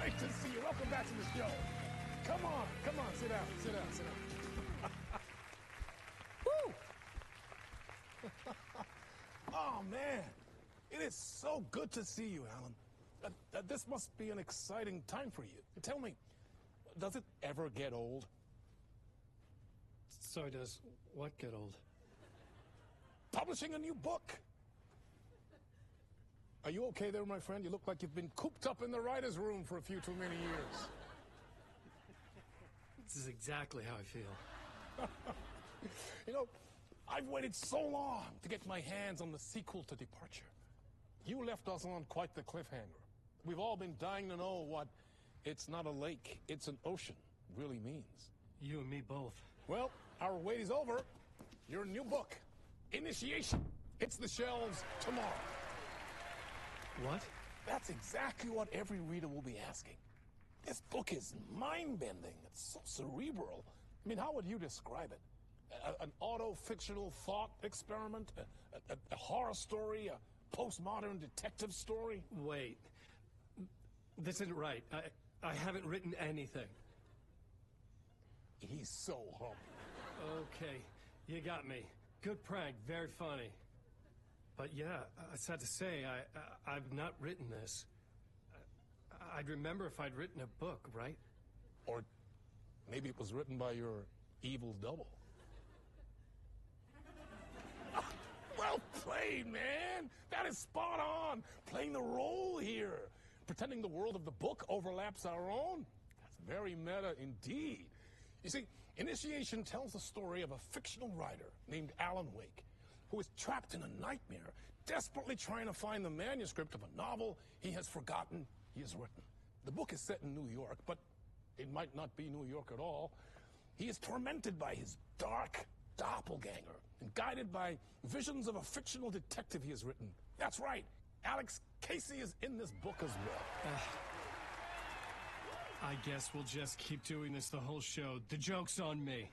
Great to see you. Welcome back to the show. Come on, sit down. Woo! Oh, man. It is so good to see you, Alan. This must be an exciting time for you. Tell me, does it ever get old? So does what get old? Publishing a new book. Are you okay there, my friend? You look like you've been cooped up in the writer's room for a few too many years. This is exactly how I feel. You know, I've waited so long to get my hands on the sequel to Departure. You left us on quite the cliffhanger. We've all been dying to know what "it's not a lake, it's an ocean" really means. You and me both. Well, our wait is over. Your new book, Initiation, hits the shelves tomorrow. What? That's exactly what every reader will be asking. This book is mind-bending. It's so cerebral. I mean, how would you describe it? An auto-fictional thought experiment? A horror story? A postmodern detective story? Wait. This isn't right. I haven't written anything. He's so humble. Okay, you got me. Good prank, very funny. But yeah, I sad to say, I've not written this. I'd remember if I'd written a book, right? Or maybe it was written by your evil double. Well played, man! That is spot on! Playing the role here. Pretending the world of the book overlaps our own. That's very meta indeed. You see, Initiation tells the story of a fictional writer named Alan Wake, who is trapped in a nightmare, desperately trying to find the manuscript of a novel he has forgotten he has written. The book is set in New York, but it might not be New York at all. He is tormented by his dark doppelganger and guided by visions of a fictional detective he has written. That's right, Alex Casey is in this book as well. I guess we'll just keep doing this the whole show. The joke's on me.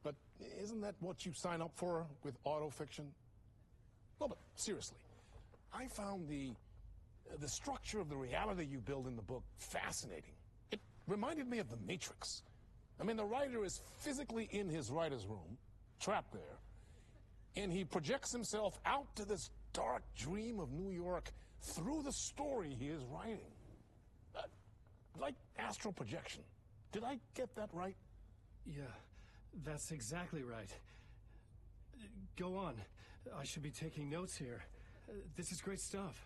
But isn't that what you sign up for with autofiction? No, but seriously, I found the structure of the reality you build in the book fascinating. It reminded me of The Matrix. I mean, the writer is physically in his writer's room, trapped there, and he projects himself out to this dark dream of New York through the story he is writing. Like astral projection. Did I get that right? Yeah, that's exactly right. Go on. I should be taking notes here. This is great stuff.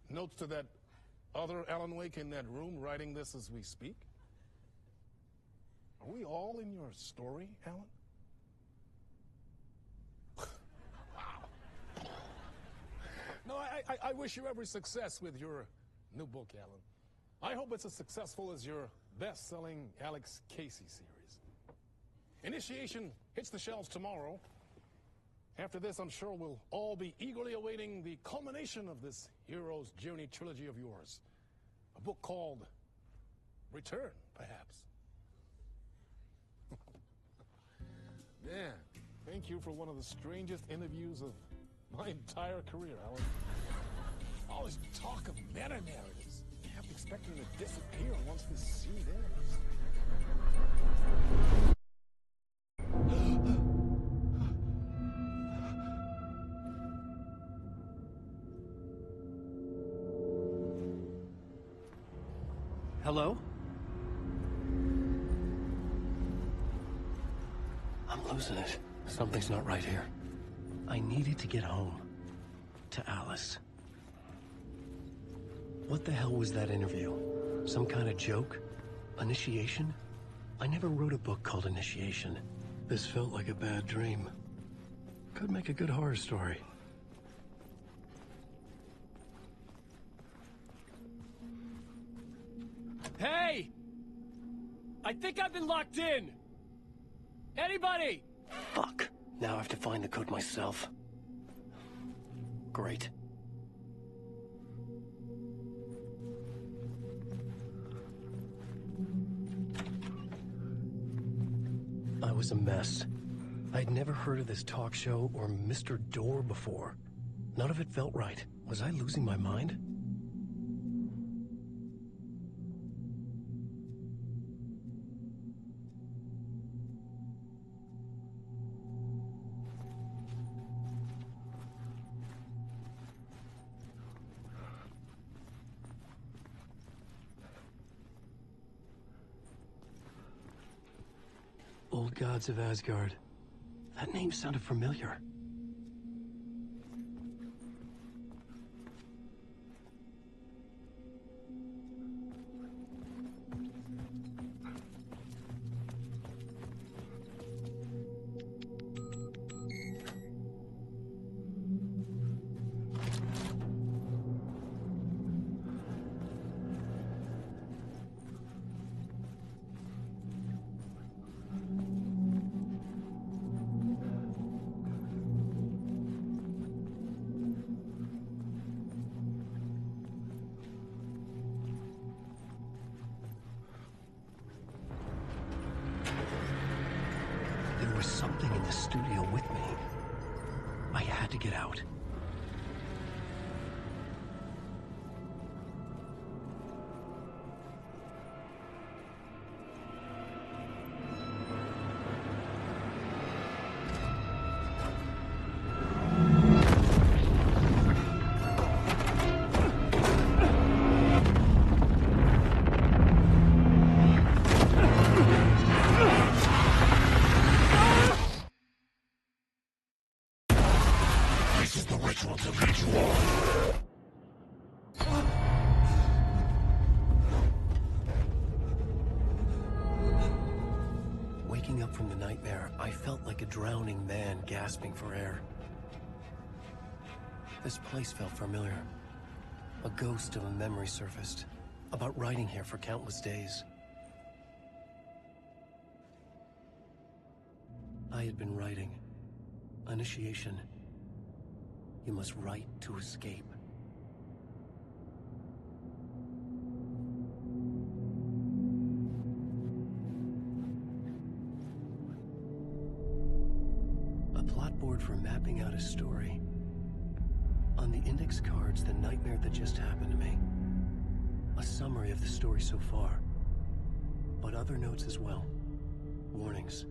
Notes to that other Alan Wake in that room writing this as we speak? Are we all in your story, Alan? Wow. No, I wish you every success with your new book, Alan. I hope it's as successful as your best-selling Alex Casey series. Initiation hits the shelves tomorrow. After this, I'm sure we'll all be eagerly awaiting the culmination of this hero's journey trilogy of yours. A book called Return, perhaps. Man, thank you for one of the strangest interviews of my entire career, Alan. All this talk of meta-narratives. I have to expect them to disappear once this scene ends. Hello? I'm losing it. Something's not right here. I needed to get home. To Alice. What the hell was that interview? Some kind of joke? Initiation? I never wrote a book called Initiation. This felt like a bad dream. Could make a good horror story. Hey! I think I've been locked in! Anybody? Fuck. Now I have to find the code myself. Great. I was a mess. I'd never heard of this talk show or Mr. Door before. None of it felt right. Was I losing my mind? Old gods of Asgard. That name sounded familiar. There was something in the studio with me. I had to get out. Waking up from the nightmare, I felt like a drowning man gasping for air. This place felt familiar. A ghost of a memory surfaced, about writing here for countless days. I had been writing. Initiation. You must write to escape. A plot board for mapping out a story. On the index cards, the nightmare that just happened to me. A summary of the story so far. But other notes as well. Warnings.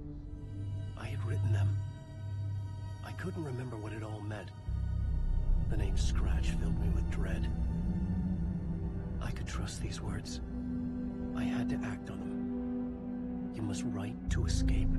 I had written them. I couldn't remember what it all meant. The name Scratch filled me with dread. I could trust these words. I had to act on them. You must write to escape.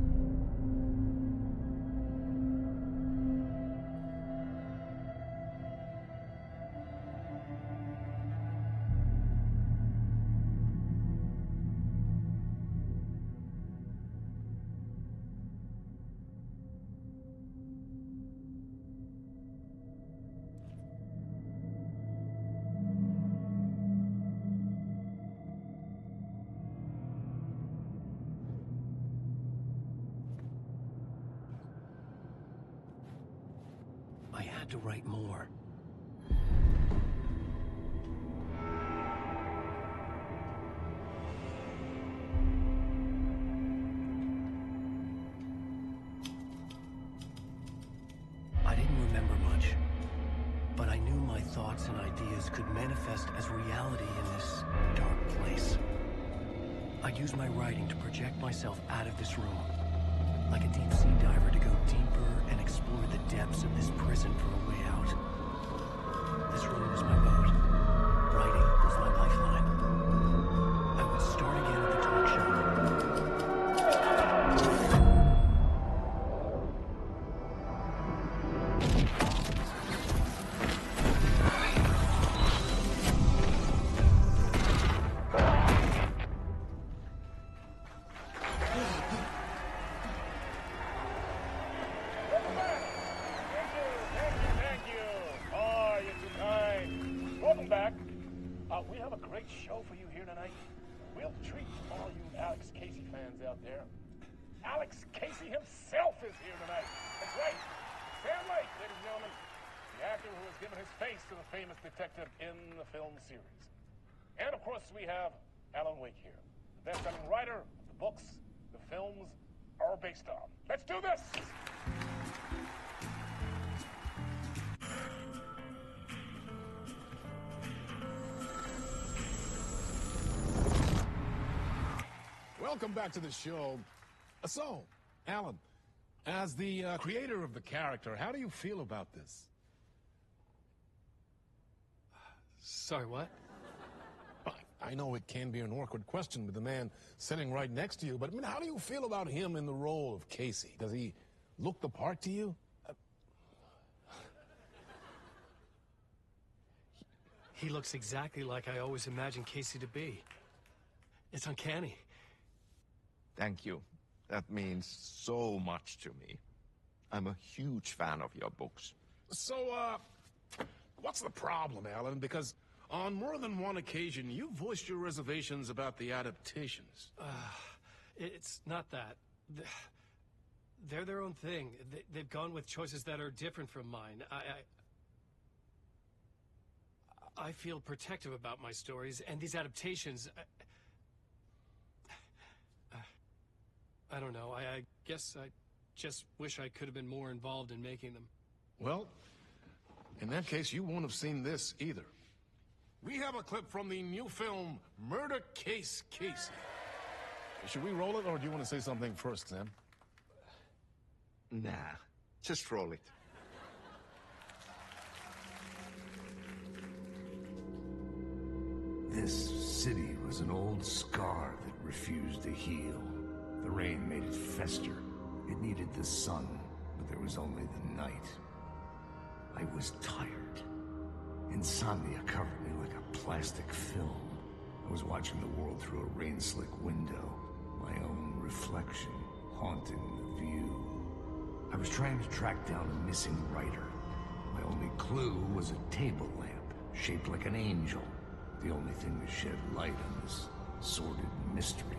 I had to write more. I didn't remember much, but I knew my thoughts and ideas could manifest as reality in this dark place. I'd use my writing to project myself out of this room, like a deep-sea diver to go deeper and explore the depths of this prison for a way out. This room was my boat. Writing was my lifeline. I would start again at the talk show. Welcome back. We have a great show for you here tonight. We'll treat all you Alex Casey fans out there. Alex Casey himself is here tonight. That's right. Sam Lake, ladies and gentlemen, the actor who has given his face to the famous detective in the film series. And of course, we have Alan Wake here, the best-selling writer of the books the films are based on. Let's do this! Welcome back to the show. So, Alan, as the creator of the character, how do you feel about this? Sorry, what? I know it can be an awkward question with the man sitting right next to you, but I mean, how do you feel about him in the role of Casey? Does he look the part to you? He looks exactly like I always imagined Casey to be. It's uncanny. Thank you. That means so much to me. I'm a huge fan of your books. So, what's the problem, Alan? Because on more than one occasion, you voiced your reservations about the adaptations. It's not that. They're their own thing. They've gone with choices that are different from mine. I feel protective about my stories, and these adaptations... I don't know. I guess I just wish I could have been more involved in making them. Well, in that case, you won't have seen this either. We have a clip from the new film, Murder Case Casey. Should we roll it, or do you want to say something first, Sam? Nah, just roll it. This city was an old scar that refused to heal. The rain made it fester. It needed the sun, but there was only the night. I was tired. Insomnia covered me like a plastic film. I was watching the world through a rain-slick window, my own reflection haunting the view. I was trying to track down a missing writer. My only clue was a table lamp, shaped like an angel. The only thing to shed light on this sordid mystery.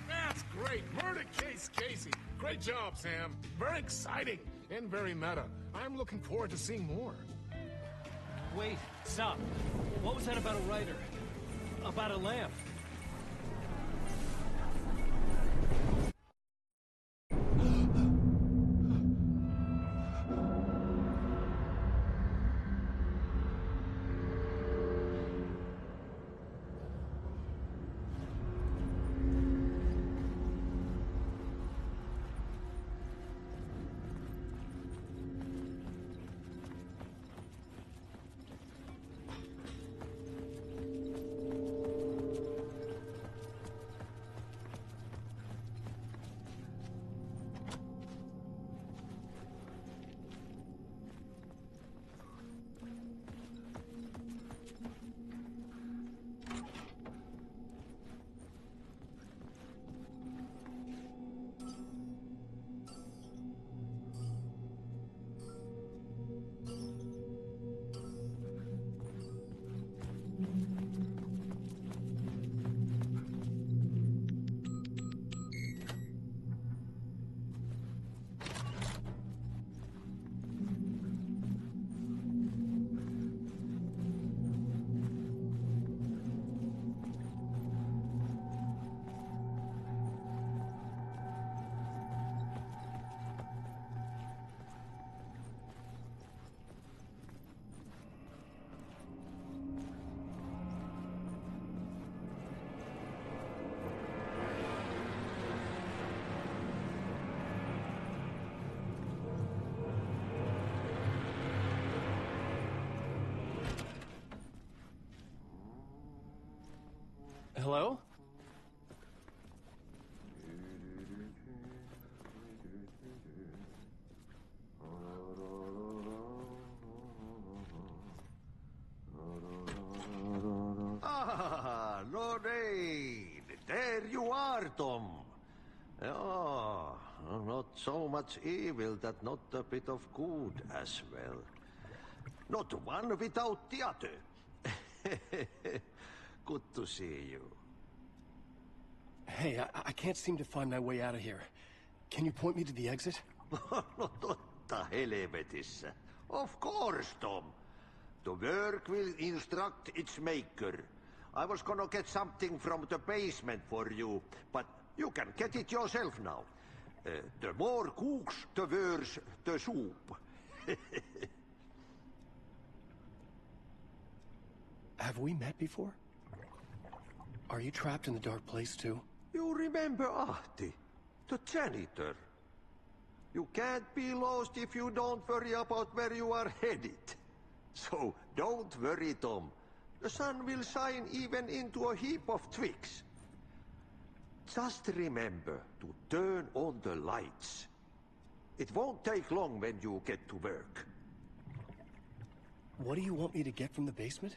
That's great! Murder Case Casey! Great job, Sam. Very exciting and very meta. I'm looking forward to seeing more. Wait, stop. What was that about a writer? About a lamp? Hello? Ah, Lorraine! There you are, Tom. Oh, not so much evil that not a bit of good as well. Not one without the other. Good to see you. Hey, I can't seem to find my way out of here. Can you point me to the exit? Totta helvetissä. Of course, Tom. The work will instruct its maker. I was gonna get something from the basement for you, but you can get it yourself now. The more cooks, the worse the soup. Have we met before? Are you trapped in the dark place too? You remember Ahti, the janitor? You can't be lost if you don't worry about where you are headed. So don't worry, Tom. The sun will shine even into a heap of twigs. Just remember to turn on the lights. It won't take long when you get to work. What do you want me to get from the basement?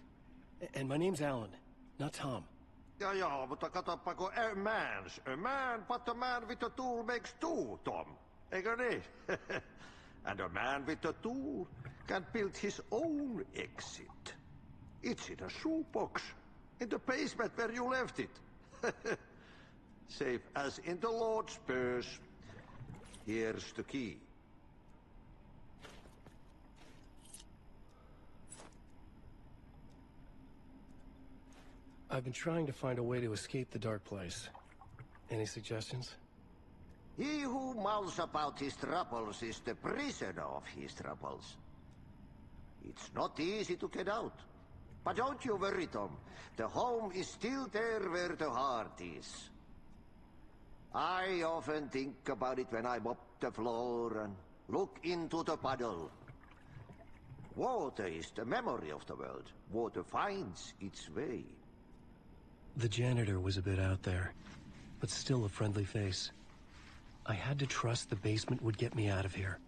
And my name's Alan, not Tom. Ja, mutta katsoppa, a man, but a man with a tool makes two, Tom. Eikö niin? And a man with a tool can build his own exit. It's in a shoebox, in the basement where you left it. Safe as in the Lord's purse. Here's the key. I've been trying to find a way to escape the dark place. Any suggestions? He who mouths about his troubles is the prisoner of his troubles. It's not easy to get out. But don't you worry, Tom. The home is still there where the heart is. I often think about it when I mop the floor and look into the puddle. Water is the memory of the world. Water finds its way. The janitor was a bit out there, but still a friendly face. I had to trust the basement would get me out of here.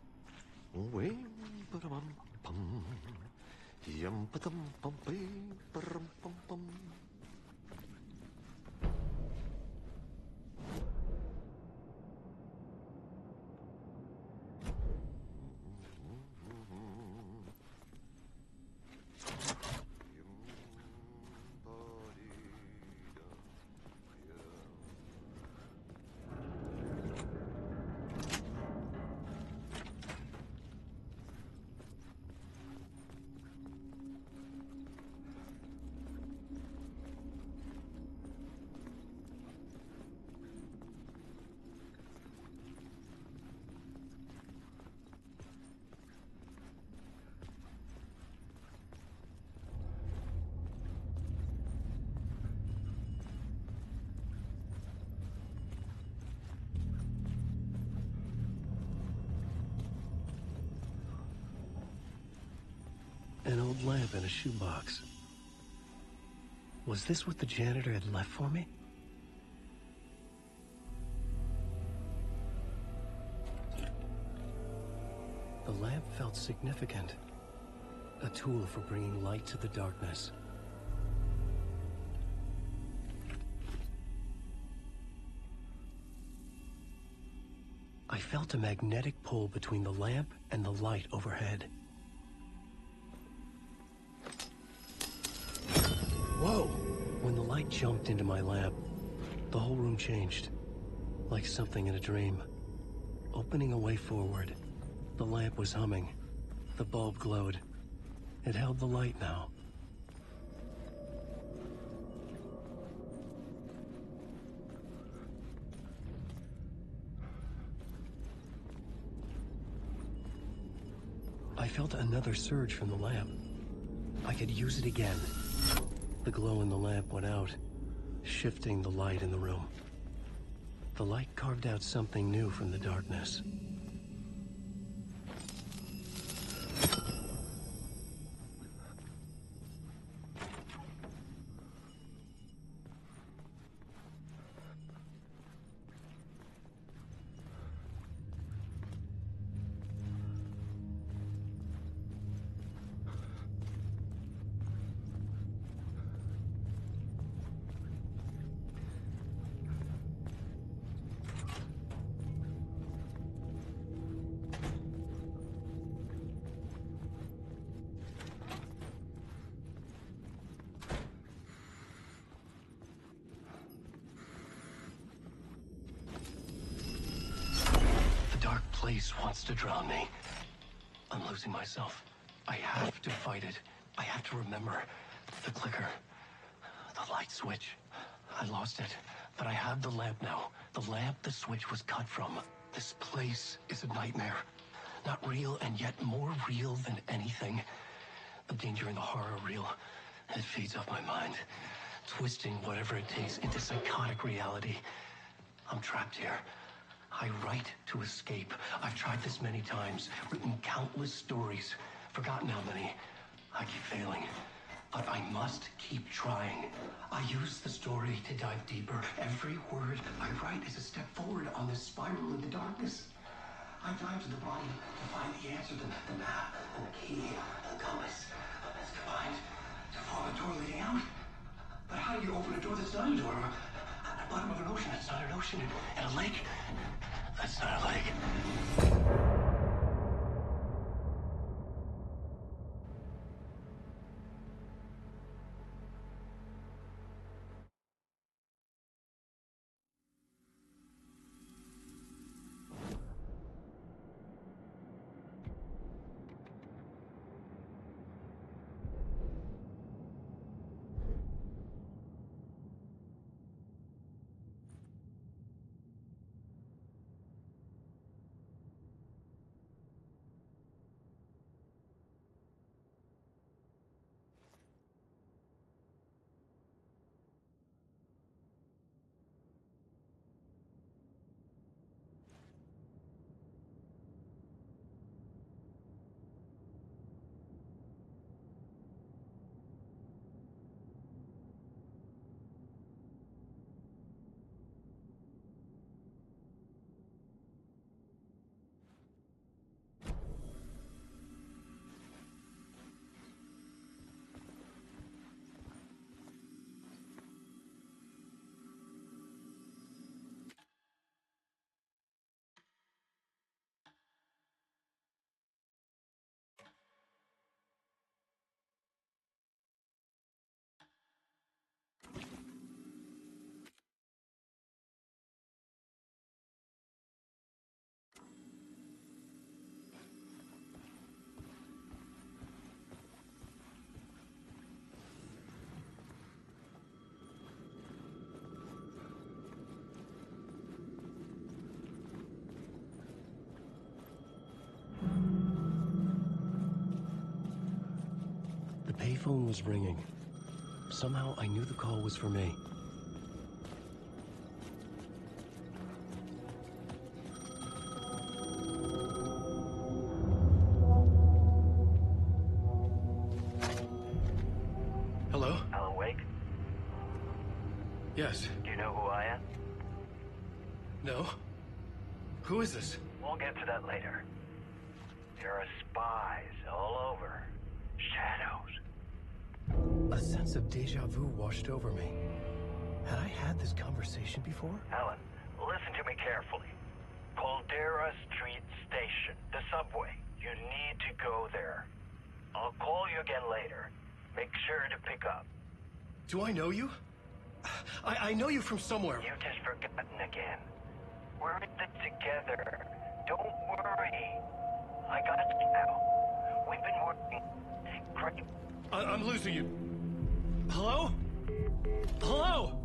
An old lamp in a shoebox. Was this what the janitor had left for me? The lamp felt significant. A tool for bringing light to the darkness. I felt a magnetic pull between the lamp and the light overhead. Whoa! When the light jumped into my lamp, the whole room changed. Like something in a dream. Opening a way forward. The lamp was humming. The bulb glowed. It held the light now. I felt another surge from the lamp. I could use it again. The glow in the lamp went out, shifting the light in the room. The light carved out something new from the darkness. Place wants to drown me. I'm losing myself. I have to fight it. I have to remember. The clicker. The light switch. I lost it. But I have the lamp now. The lamp the switch was cut from. This place is a nightmare. Not real, and yet more real than anything. The danger and the horror real. It feeds off my mind. Twisting whatever it takes into psychotic reality. I'm trapped here. I write to escape. I've tried this many times, written countless stories, forgotten how many. I keep failing, but I must keep trying. I use the story to dive deeper. Every word I write is a step forward on this spiral into darkness. I dive to the bottom to find the answer, the map, and the key, the compass. That's combined to form a door leading out. But how do you open a door that's not a door? At the bottom of an ocean, that's not an ocean. And a lake, that's not a lake. The payphone was ringing. Somehow I knew the call was for me. Hello? Alan Wake? Yes. Do you know who I am? No? Who is this? We'll get to that later. There are spies all over. Shadows. A sense of deja vu washed over me. Had I had this conversation before? Alan, listen to me carefully. Caldera Street Station, the subway. You need to go there. I'll call you again later. Make sure to pick up. Do I know you? I know you from somewhere. You've just forgotten again. We're in it together. Don't worry. I got you now. We've been working great. I'm losing you. Hello? Hello?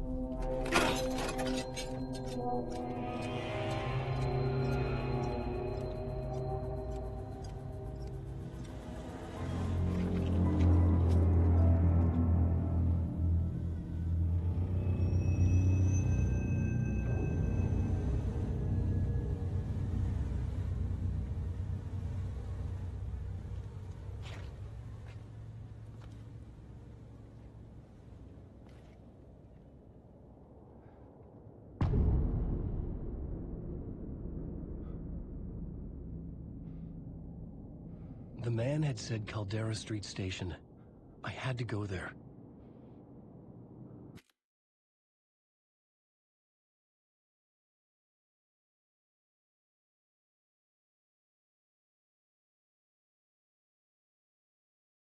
The man had said Caldera Street Station. I had to go there.